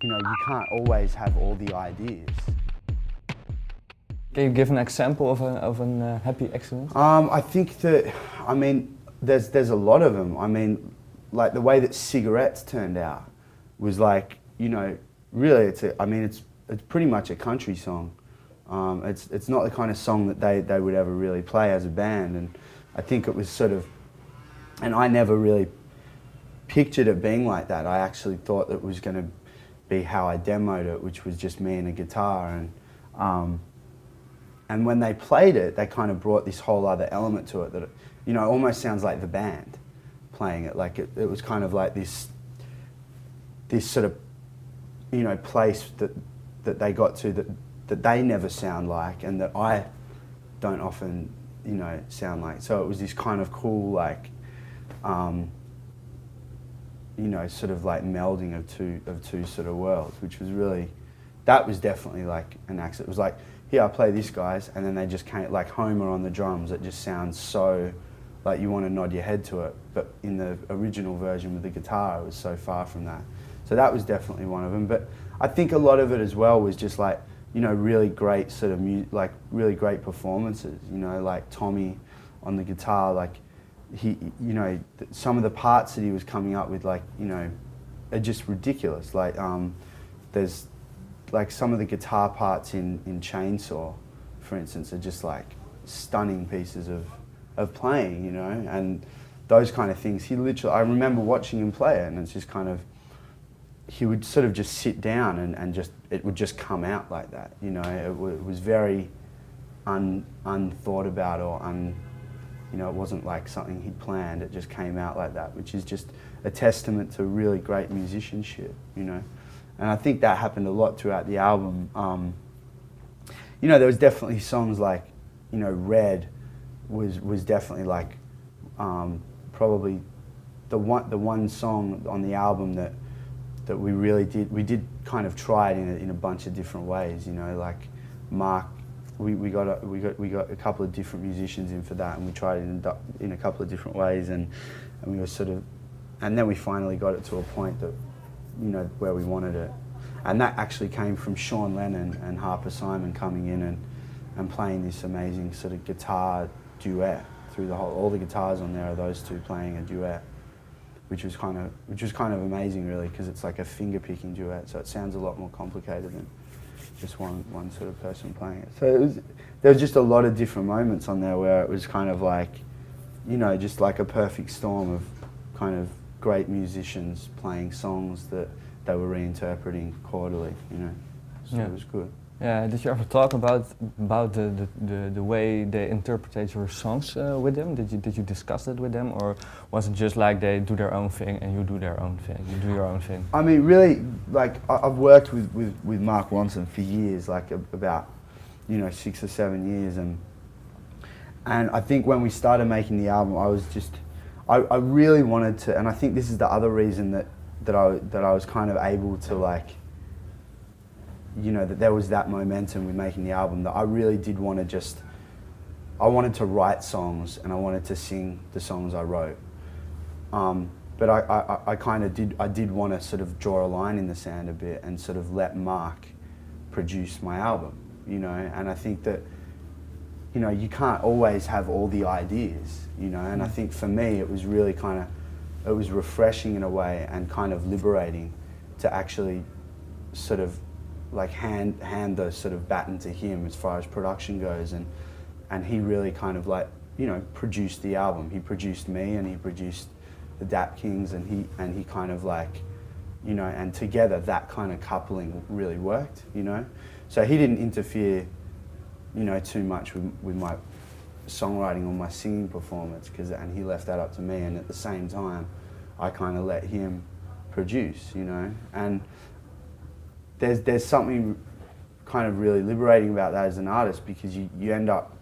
You know, you can't always have all the ideas. Can you give an example of a happy accident? I think that, I mean, there's a lot of them. I mean, like the way that Cigarettes turned out was like, you know, really it's pretty much a country song. It's not the kind of song that they would ever really play as a band, and I think it was sort of, and I never really pictured it being like that. I actually thought that it was going to be how I demoed it, which was just me and a guitar, and when they played it, they kind of brought this whole other element to it that, you know, almost sounds like the band playing it. Like it was kind of like this sort of, you know, place that they got to that they never sound like, and that I don't often, you know, sound like. So it was this kind of cool, like, you know, sort of like melding of two sort of worlds, which was really, that was definitely like an accident. It was like, here I play this guys, and then they just came, like Homer on the drums. It just sounds so, like you want to nod your head to it. But in the original version with the guitar, it was so far from that. So that was definitely one of them. But I think a lot of it as well was just like, you know, really great sort of like really great performances. You know, like Tommy on the guitar, like he, you know, some of the parts that he was coming up with, like, you know, are just ridiculous. Like there's like some of the guitar parts in Chainsaw, for instance, are just like stunning pieces of playing, you know, and those kind of things. He literally, I remember watching him play it, and it's just kind of, he would sort of just sit down and just, it would just come out like that, you know. It was very unthought about, or you know, it wasn't like something he'd planned. It just came out like that, which is just a testament to really great musicianship, you know. And I think that happened a lot throughout the album. You know, there was definitely songs like, you know, Red was definitely like probably the one song on the album that we really did kind of try it in a bunch of different ways. You know, like Mark, we got a couple of different musicians in for that, and we tried it in a couple of different ways, and we were sort of, and then we finally got it to a point that, you know, where we wanted it. And that actually came from Sean Lennon and Harper Simon coming in and playing this amazing sort of guitar duet through the whole, all the guitars on there are those two playing a duet, which was kind of amazing really, because it's like a finger picking duet, so it sounds a lot more complicated than just one sort of person playing it. So there was just a lot of different moments on there where it was kind of like, you know, just like a perfect storm of kind of great musicians playing songs that they were reinterpreting quarterly, you know. So yeah. It was good. Yeah. Did you ever talk about the way they interpret your songs with them? Did you discuss that with them, or was it just like they do their own thing and you do their own thing? You do your own thing. I mean, really, like I've worked with Mark Ronson for years, like about, you know, 6 or 7 years, and I think when we started making the album, I was just, I really wanted to, and I think this is the other reason that I was kind of able to, like, you know, that there was that momentum with making the album, that I really did want to just, I wanted to write songs and I wanted to sing the songs I wrote. But I kind of did want to sort of draw a line in the sand a bit and sort of let Mark produce my album, you know. And I think that, you know, you can't always have all the ideas, you know. And I think for me it was really kind of, it was refreshing in a way and kind of liberating to actually sort of like hand the sort of baton to him as far as production goes, and he really kind of like, you know, produced the album. He produced me and he produced the Dap Kings, and he kind of like, you know, and together that kind of coupling really worked, you know. So he didn't interfere, you know, too much with my songwriting or my singing performance, and he left that up to me, and at the same time I kind of let him produce, you know. And there's something kind of really liberating about that as an artist, because you end up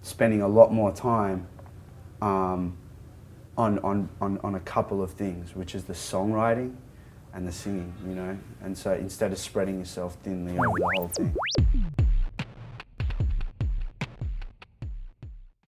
spending a lot more time on a couple of things, which is the songwriting and the singing, you know. And so instead of spreading yourself thinly over the whole thing.